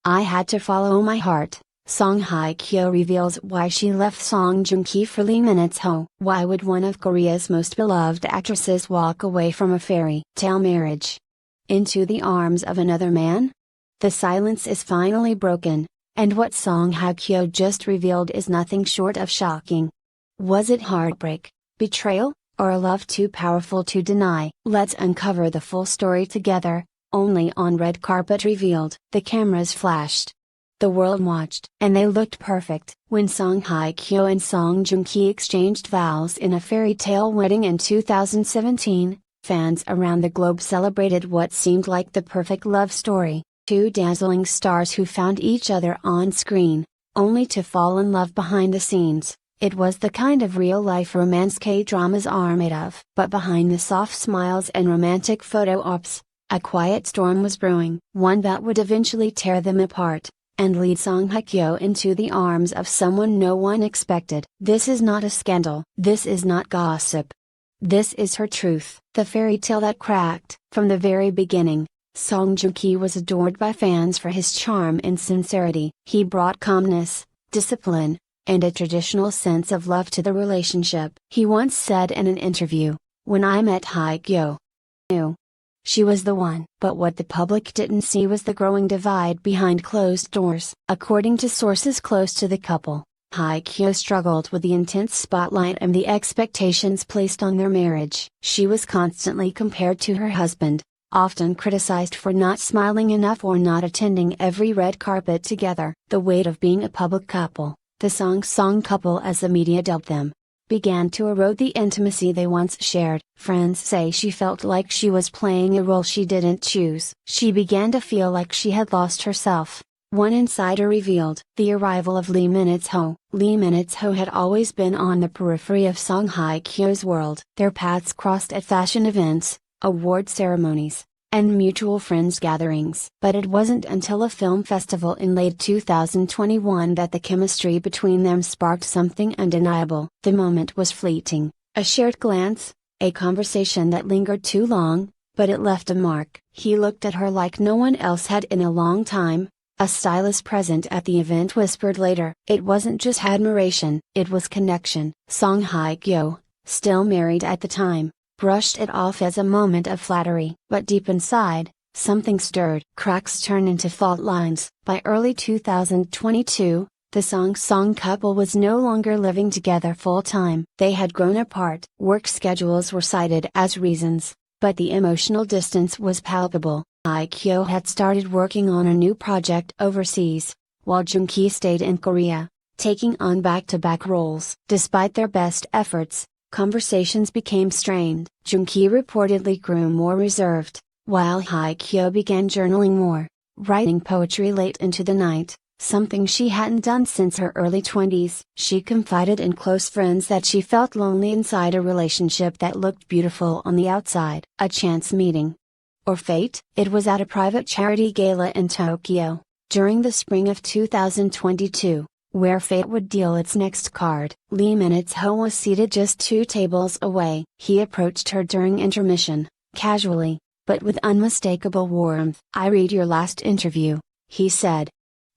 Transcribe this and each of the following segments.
I had to follow my heart. Song Hye Kyo reveals why she left Song Joong Ki for Lee Min-ho. Why would one of Korea's most beloved actresses walk away from a fairy tale marriage into the arms of another man? The silence is finally broken, and what Song Hye Kyo just revealed is nothing short of shocking. Was it heartbreak, betrayal, or a love too powerful to deny? Let's uncover the full story together, only on Red Carpet Revealed. The cameras flashed. The world watched, and they looked perfect. When Song Hye Kyo and Song Joong Ki exchanged vows in a fairy tale wedding in 2017, fans around the globe celebrated what seemed like the perfect love story. Two dazzling stars who found each other on screen, only to fall in love behind the scenes. It was the kind of real-life romance K-dramas are made of. But behind the soft smiles and romantic photo ops, a quiet storm was brewing. One that would eventually tear them apart, and lead Song Hye Kyo into the arms of someone no one expected. This is not a scandal. This is not gossip. This is her truth. The fairy tale that cracked. From the very beginning, Song Joong Ki was adored by fans for his charm and sincerity. He brought calmness, discipline, and a traditional sense of love to the relationship. He once said in an interview, "When I met Hye Kyo, I knew she was the one." But what the public didn't see was the growing divide behind closed doors. According to sources close to the couple, Hye Kyo struggled with the intense spotlight and the expectations placed on their marriage. She was constantly compared to her husband, often criticized for not smiling enough or not attending every red carpet together. The weight of being a public couple, the Song couple as the media dubbed them, began to erode the intimacy they once shared. Friends say she felt like she was playing a role she didn't choose. She began to feel like she had lost herself. One insider revealed the arrival of Lee Min-ho. Lee Min-ho had always been on the periphery of Song Hye Kyo's world. Their paths crossed at fashion events, award ceremonies, and mutual friends gatherings. But it wasn't until a film festival in late 2021 that the chemistry between them sparked something undeniable. The moment was fleeting, a shared glance, a conversation that lingered too long, but it left a mark. He looked at her like no one else had in a long time, a stylist present at the event whispered later. It wasn't just admiration, it was connection. Song Hye Kyo, still married at the time, brushed it off as a moment of flattery. But deep inside, something stirred. Cracks turned into fault lines. By early 2022, the Song couple was no longer living together full-time. They had grown apart. Work schedules were cited as reasons, but the emotional distance was palpable. Hye Kyo had started working on a new project overseas, while Joong Ki stayed in Korea, taking on back-to-back roles. Despite their best efforts, conversations became strained. Joong Ki reportedly grew more reserved, while Hye Kyo began journaling more, writing poetry late into the night, something she hadn't done since her early 20s. She confided in close friends that she felt lonely inside a relationship that looked beautiful on the outside. A chance meeting, or fate? It was at a private charity gala in Tokyo, during the spring of 2022. Where fate would deal its next card. Lee Min-ho was seated just 2 tables away. He approached her during intermission, casually, but with unmistakable warmth. "I read your last interview," he said.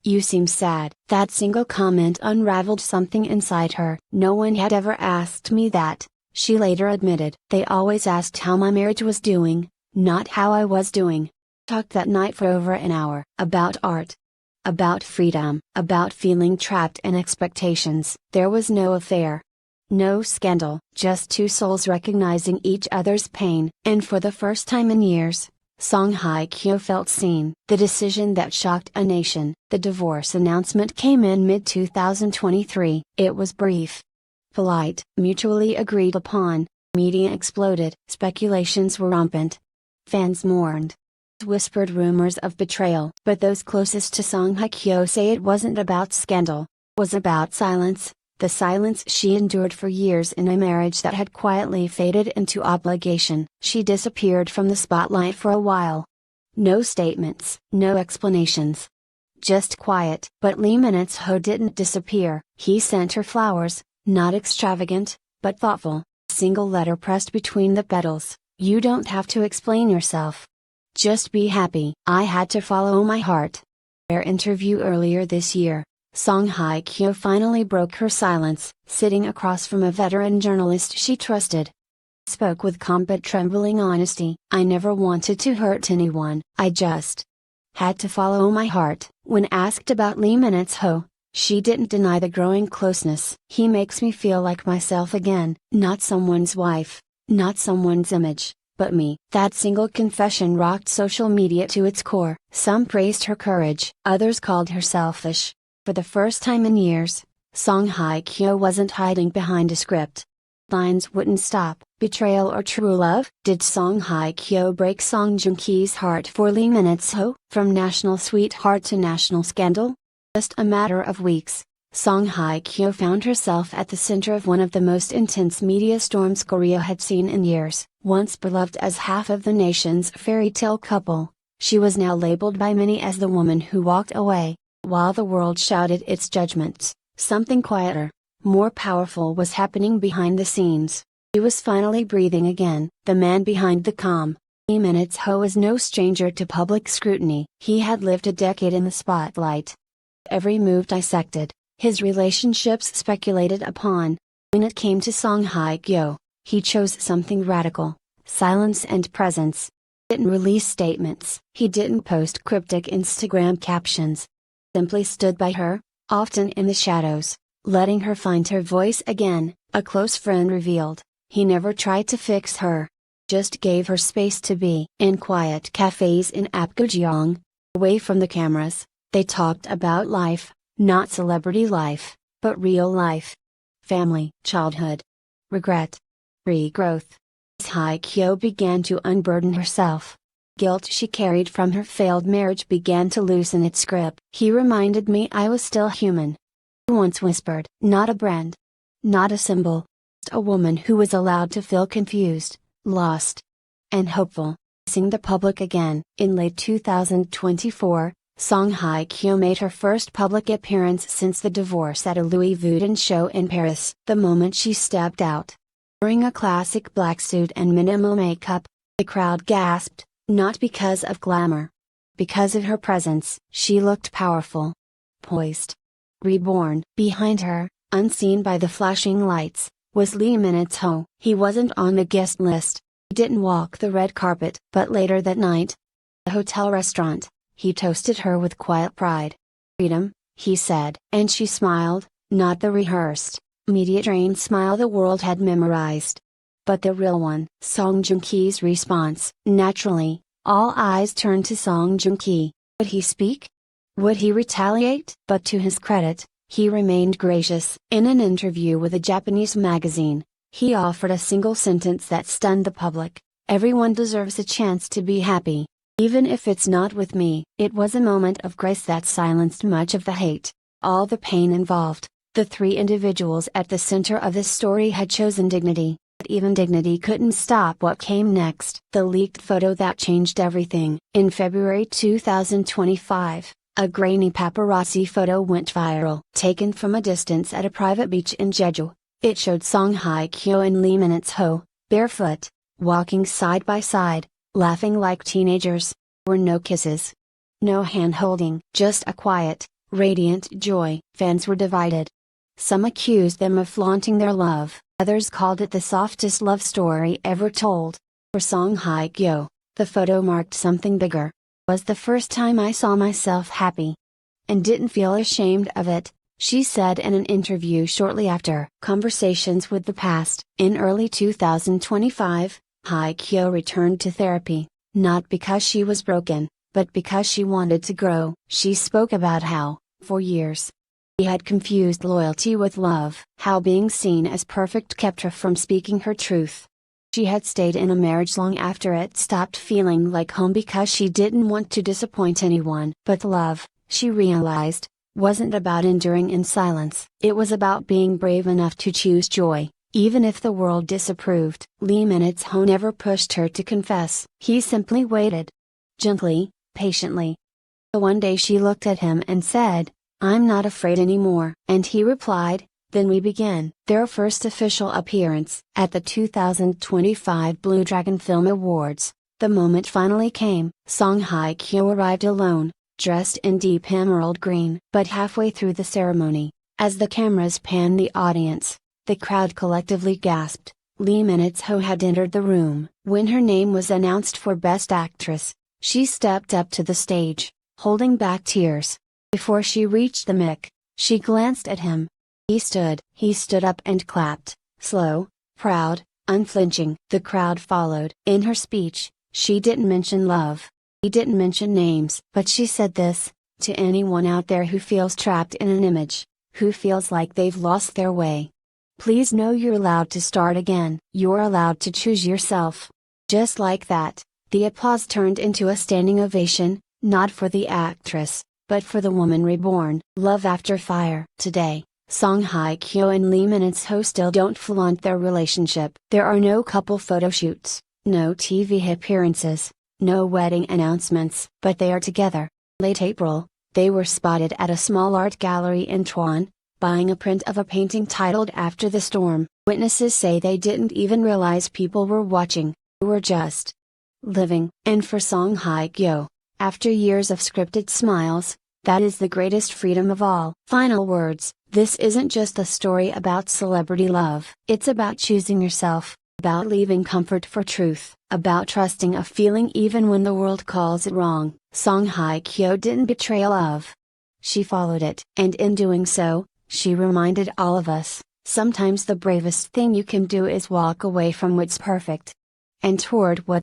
"You seem sad." That single comment unraveled something inside her. "No one had ever asked me that," she later admitted. "They always asked how my marriage was doing, not how I was doing." Talked that night for over an hour, about art, about freedom, about feeling trapped in expectations. There was no affair, no scandal, just 2 souls recognizing each other's pain. And for the first time in years, Song Hye Kyo felt seen. The decision that shocked a nation. The divorce announcement came in mid-2023. It was brief, polite, mutually agreed upon. Media exploded. Speculations were rampant. Fans mourned, whispered rumors of betrayal. But those closest to Song Hye Kyo say it wasn't about scandal, it was about silence, the silence she endured for years in a marriage that had quietly faded into obligation. She disappeared from the spotlight for a while. No statements, no explanations. Just quiet. But Lee Min-ho didn't disappear. He sent her flowers, not extravagant, but thoughtful. Single letter pressed between the petals. "You don't have to explain yourself. Just be happy." "I had to follow my heart." Their interview earlier this year, Song Hye Kyo finally broke her silence, sitting across from a veteran journalist she trusted. Spoke with calm but trembling honesty. "I never wanted to hurt anyone, I just had to follow my heart." When asked about Lee Min-ho, she didn't deny the growing closeness. "He makes me feel like myself again, not someone's wife, not someone's image, but me." That single confession rocked social media to its core. Some praised her courage, others called her selfish. For the first time in years, Song Hye Kyo wasn't hiding behind a script. Lines wouldn't stop. Betrayal or true love? Did Song Hye Kyo break Song Joong-ki's heart for Lee Min-ho? From national sweetheart to national scandal? Just a matter of weeks, Song Hye Kyo found herself at the center of one of the most intense media storms Korea had seen in years. Once beloved as half of the nation's fairy tale couple, she was now labeled by many as the woman who walked away. While the world shouted its judgments, something quieter, more powerful was happening behind the scenes. He was finally breathing again. The man behind the calm, Lee Min-ho, was no stranger to public scrutiny. He had lived a decade in the spotlight. Every move dissected, his relationships speculated upon. When it came to Song Hye Kyo, he chose something radical: silence and presence. He didn't release statements. He didn't post cryptic Instagram captions. Simply stood by her, often in the shadows, letting her find her voice again. A close friend revealed, he never tried to fix her, just gave her space to be. In quiet cafes in Apgujeong, away from the cameras, they talked about life, not celebrity life, but real life. Family, childhood, regret, regrowth. As Hye Kyo began to unburden herself, guilt she carried from her failed marriage began to loosen its grip. "He reminded me I was still human," he once whispered. "Not a brand. Not a symbol. Just a woman who was allowed to feel confused, lost, and hopeful." Facing the public again. In late 2024, Song Hye Kyo made her first public appearance since the divorce at a Louis Vuitton show in Paris. The moment she stepped out, wearing a classic black suit and minimal makeup, the crowd gasped. Not because of glamour. Because of her presence. She looked powerful. Poised. Reborn. Behind her, unseen by the flashing lights, was Lee Min-ho. He wasn't on the guest list. He didn't walk the red carpet. But later that night, at a hotel restaurant, he toasted her with quiet pride. "Freedom," he said. And she smiled, not the rehearsed, media-trained smile the world had memorized, but the real one. Song Joong-ki's response. Naturally, all eyes turned to Song Joong-ki. Would he speak? Would he retaliate? But to his credit, he remained gracious. In an interview with a Japanese magazine, he offered a single sentence that stunned the public: "Everyone deserves a chance to be happy, even if it's not with me." It was a moment of grace that silenced much of the hate, all the pain involved. The three individuals at the center of this story had chosen dignity. But even dignity couldn't stop what came next. The leaked photo that changed everything. In February 2025, a grainy paparazzi photo went viral. Taken from a distance at a private beach in Jeju, it showed Song Hye Kyo and Lee Min-ho, barefoot, walking side by side, laughing like teenagers. There were no kisses, no hand-holding, just a quiet, radiant joy. Fans were divided. Some accused them of flaunting their love. Others called it the softest love story ever told. For Song Hye Kyo, the photo marked something bigger. It was the first time I saw myself happy. And didn't feel ashamed of it, she said in an interview shortly after. Conversations with the past. In early 2025, Hye Kyo returned to therapy, not because she was broken, but because she wanted to grow. She spoke about how, for years, she had confused loyalty with love. How being seen as perfect kept her from speaking her truth. She had stayed in a marriage long after it stopped feeling like home because she didn't want to disappoint anyone. But love, she realized, wasn't about enduring in silence. It was about being brave enough to choose joy, even if the world disapproved. Lee Min-ho never pushed her to confess. He simply waited. Gently, patiently. One day she looked at him and said, "I'm not afraid anymore." And he replied, "Then we begin." Their first official appearance at the 2025 Blue Dragon Film Awards. The moment finally came. Song Hye Kyo arrived alone, dressed in deep emerald green. But halfway through the ceremony, as the cameras panned the audience, the crowd collectively gasped. Lee Min-ho had entered the room. When her name was announced for Best Actress, she stepped up to the stage, holding back tears. Before she reached the mic, she glanced at him. He stood up and clapped, slow, proud, unflinching. The crowd followed. In her speech, she didn't mention love. He didn't mention names. But she said this: to anyone out there who feels trapped in an image, who feels like they've lost their way, please know you're allowed to start again. You're allowed to choose yourself. Just like that, the applause turned into a standing ovation, not for the actress, but for the woman reborn. Love After Fire. Today, Song Hye Kyo and Lee Min-ho still don't flaunt their relationship. There are no couple photo shoots, no TV appearances, no wedding announcements. But they are together. Late April, they were spotted at a small art gallery in Town, buying a print of a painting titled After the Storm. Witnesses say they didn't even realize people were watching, they were just living. And for Song Hye Kyo, after years of scripted smiles, that is the greatest freedom of all. Final words: this isn't just a story about celebrity love. It's about choosing yourself, about leaving comfort for truth, about trusting a feeling even when the world calls it wrong. Song Hye Kyo didn't betray love. She followed it. And in doing so, she reminded all of us, sometimes the bravest thing you can do is walk away from what's perfect and toward what